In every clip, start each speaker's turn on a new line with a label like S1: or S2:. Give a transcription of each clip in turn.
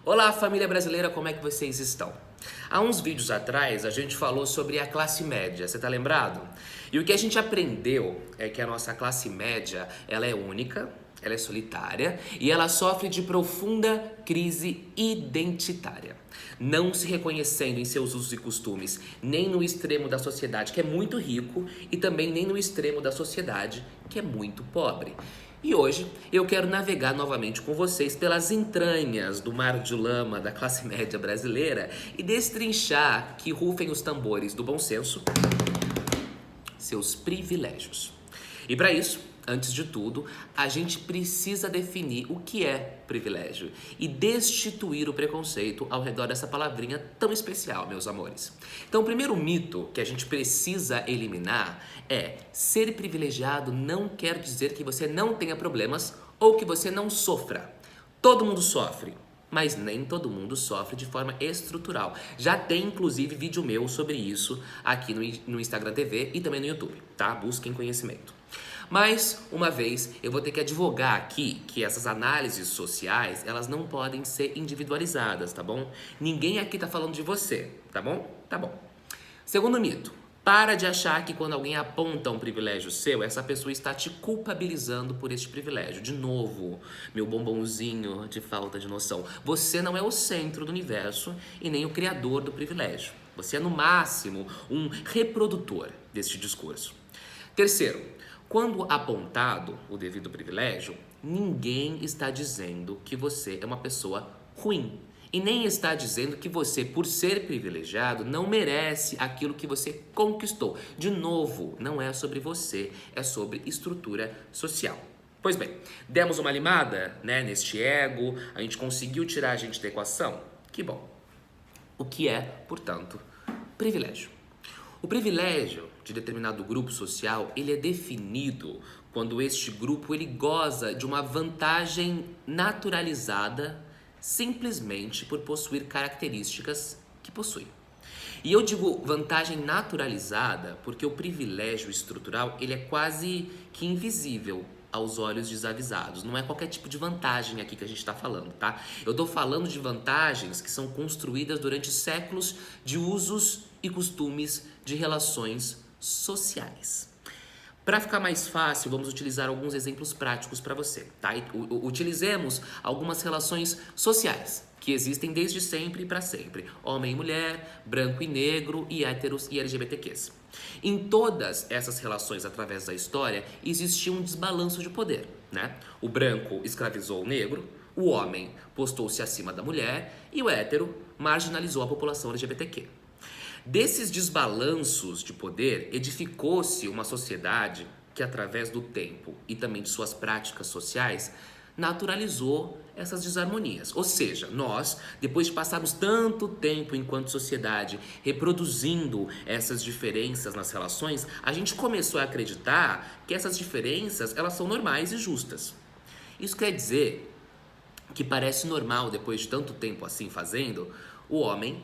S1: Olá, família brasileira, como é que vocês estão? Há uns vídeos atrás a gente falou sobre a classe média, você tá lembrado? E o que a gente aprendeu é que a nossa classe média, ela é única, ela é solitária e ela sofre de profunda crise identitária. Não se reconhecendo em seus usos e costumes, nem no extremo da sociedade que é muito rico e também nem no extremo da sociedade que é muito pobre. E hoje eu quero navegar novamente com vocês pelas entranhas do mar de lama da classe média brasileira e destrinchar, que rufem os tambores do bom senso, seus privilégios. E para isso, antes de tudo, a gente precisa definir o que é privilégio e destituir o preconceito ao redor dessa palavrinha tão especial, meus amores. Então, o primeiro mito que a gente precisa eliminar é: ser privilegiado não quer dizer que você não tenha problemas ou que você não sofra. Todo mundo sofre, mas nem todo mundo sofre de forma estrutural. Já tem, inclusive, vídeo meu sobre isso aqui no Instagram TV e também no YouTube, tá? Busquem conhecimento. Mas, uma vez, eu vou ter que advogar aqui que essas análises sociais, elas não podem ser individualizadas, tá bom? Ninguém aqui tá falando de você, tá bom? Tá bom. Segundo mito: para de achar que quando alguém aponta um privilégio seu, essa pessoa está te culpabilizando por este privilégio. De novo, meu bombonzinho de falta de noção. Você não é o centro do universo e nem o criador do privilégio. Você é, no máximo, um reprodutor deste discurso. Terceiro, quando apontado o devido privilégio, ninguém está dizendo que você é uma pessoa ruim. E nem está dizendo que você, por ser privilegiado, não merece aquilo que você conquistou. De novo, não é sobre você, é sobre estrutura social. Pois bem, demos uma limada, né, neste ego, a gente conseguiu tirar a gente da equação? Que bom. O que é, portanto, privilégio? O privilégio de determinado grupo social, ele é definido quando este grupo ele goza de uma vantagem naturalizada simplesmente por possuir características que possui. E eu digo vantagem naturalizada porque o privilégio estrutural ele é quase que invisível aos olhos desavisados. Não é qualquer tipo de vantagem aqui que a gente está falando, tá? Eu estou falando de vantagens que são construídas durante séculos de usos e costumes de relações sociais. Para ficar mais fácil, vamos utilizar alguns exemplos práticos para você, tá? Utilizemos algumas relações sociais que existem desde sempre e para sempre. Homem e mulher, branco e negro, e héteros e LGBTQs. Em todas essas relações através da história, existia um desbalanço de poder, né? O branco escravizou o negro, o homem postou-se acima da mulher e o hétero marginalizou a população LGBTQ. Desses desbalanços de poder, edificou-se uma sociedade que, através do tempo e também de suas práticas sociais, naturalizou essas desarmonias. Ou seja, nós, depois de passarmos tanto tempo enquanto sociedade reproduzindo essas diferenças nas relações, a gente começou a acreditar que essas diferenças elas são normais e justas. Isso quer dizer que parece normal, depois de tanto tempo assim fazendo, o homem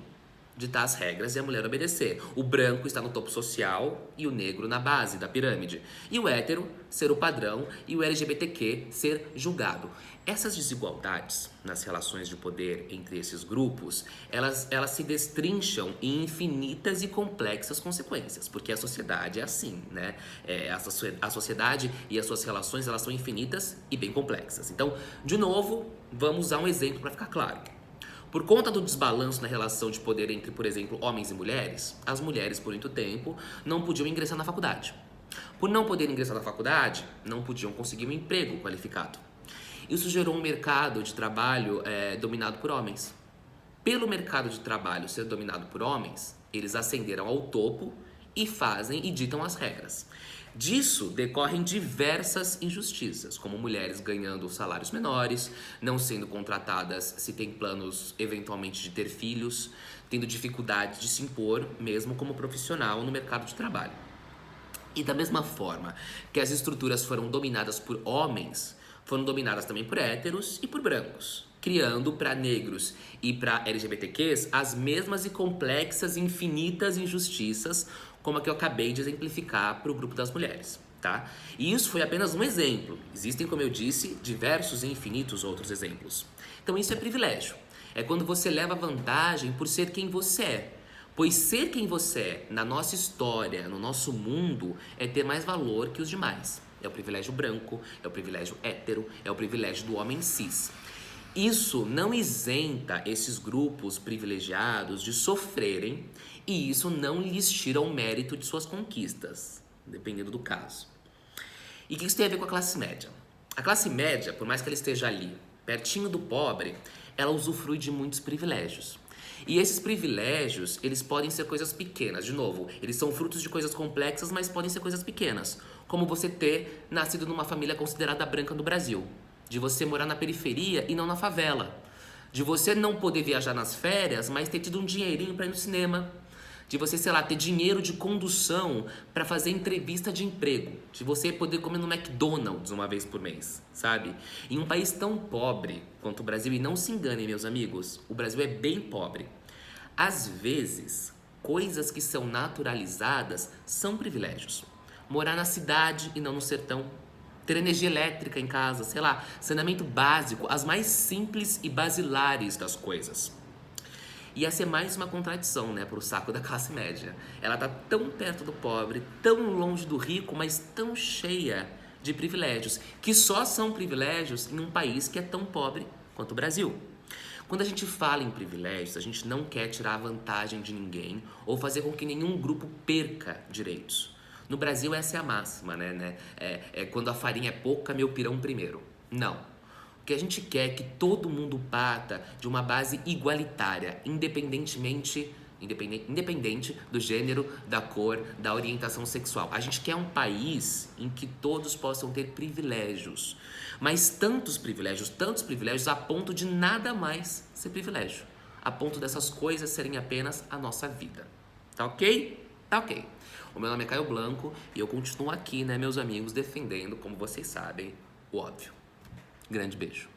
S1: ditar as regras e a mulher obedecer. O branco está no topo social e o negro na base da pirâmide. E o hétero ser o padrão e o LGBTQ ser julgado. Essas desigualdades nas relações de poder entre esses grupos, elas se destrincham em infinitas e complexas consequências, porque a sociedade é assim, né? A sociedade e as suas relações, elas são infinitas e bem complexas. Então, de novo, vamos usar um exemplo para ficar claro. Por conta do desbalanço na relação de poder entre, por exemplo, homens e mulheres, as mulheres, por muito tempo, não podiam ingressar na faculdade. Por não poderem ingressar na faculdade, não podiam conseguir um emprego qualificado. Isso gerou um mercado de trabalho dominado por homens. Pelo mercado de trabalho ser dominado por homens, eles ascenderam ao topo e fazem e ditam as regras. Disso decorrem diversas injustiças, como mulheres ganhando salários menores, não sendo contratadas se tem planos eventualmente de ter filhos, tendo dificuldade de se impor mesmo como profissional no mercado de trabalho. E da mesma forma que as estruturas foram dominadas por homens, foram dominadas também por héteros e por brancos, criando para negros e para LGBTQs as mesmas e complexas e infinitas injustiças como a que eu acabei de exemplificar para o grupo das mulheres, tá? E isso foi apenas um exemplo. Existem, como eu disse, diversos e infinitos outros exemplos. Então isso é privilégio. É quando você leva vantagem por ser quem você é. Pois ser quem você é, na nossa história, no nosso mundo, é ter mais valor que os demais. É o privilégio branco, é o privilégio hétero, é o privilégio do homem cis. Isso não isenta esses grupos privilegiados de sofrerem e isso não lhes tira o mérito de suas conquistas, dependendo do caso. E o que isso tem a ver com a classe média? A classe média, por mais que ela esteja ali, pertinho do pobre, ela usufrui de muitos privilégios. E esses privilégios, eles podem ser coisas pequenas. De novo, eles são frutos de coisas complexas, mas podem ser coisas pequenas. Como você ter nascido numa família considerada branca no Brasil. De você morar na periferia e não na favela. De você não poder viajar nas férias, mas ter tido um dinheirinho para ir no cinema. De você, sei lá, ter dinheiro de condução para fazer entrevista de emprego. De você poder comer no McDonald's uma vez por mês, sabe? Em um país tão pobre quanto o Brasil, e não se enganem, meus amigos, o Brasil é bem pobre. Às vezes, coisas que são naturalizadas são privilégios. Morar na cidade e não no sertão. Ter energia elétrica em casa, sei lá, saneamento básico, as mais simples e basilares das coisas. Ia ser mais uma contradição, né, pro saco da classe média. Ela tá tão perto do pobre, tão longe do rico, mas tão cheia de privilégios, que só são privilégios em um país que é tão pobre quanto o Brasil. Quando a gente fala em privilégios, a gente não quer tirar a vantagem de ninguém ou fazer com que nenhum grupo perca direitos. No Brasil, essa é a máxima, né? É quando a farinha é pouca, meu pirão primeiro. Não. O que a gente quer é que todo mundo parta de uma base igualitária, independente do gênero, da cor, da orientação sexual. A gente quer um país em que todos possam ter privilégios, mas tantos privilégios a ponto de nada mais ser privilégio, a ponto dessas coisas serem apenas a nossa vida. Tá ok? Tá ok. O meu nome é Caio Blanco e eu continuo aqui, né, meus amigos, defendendo, como vocês sabem, o óbvio. Grande beijo.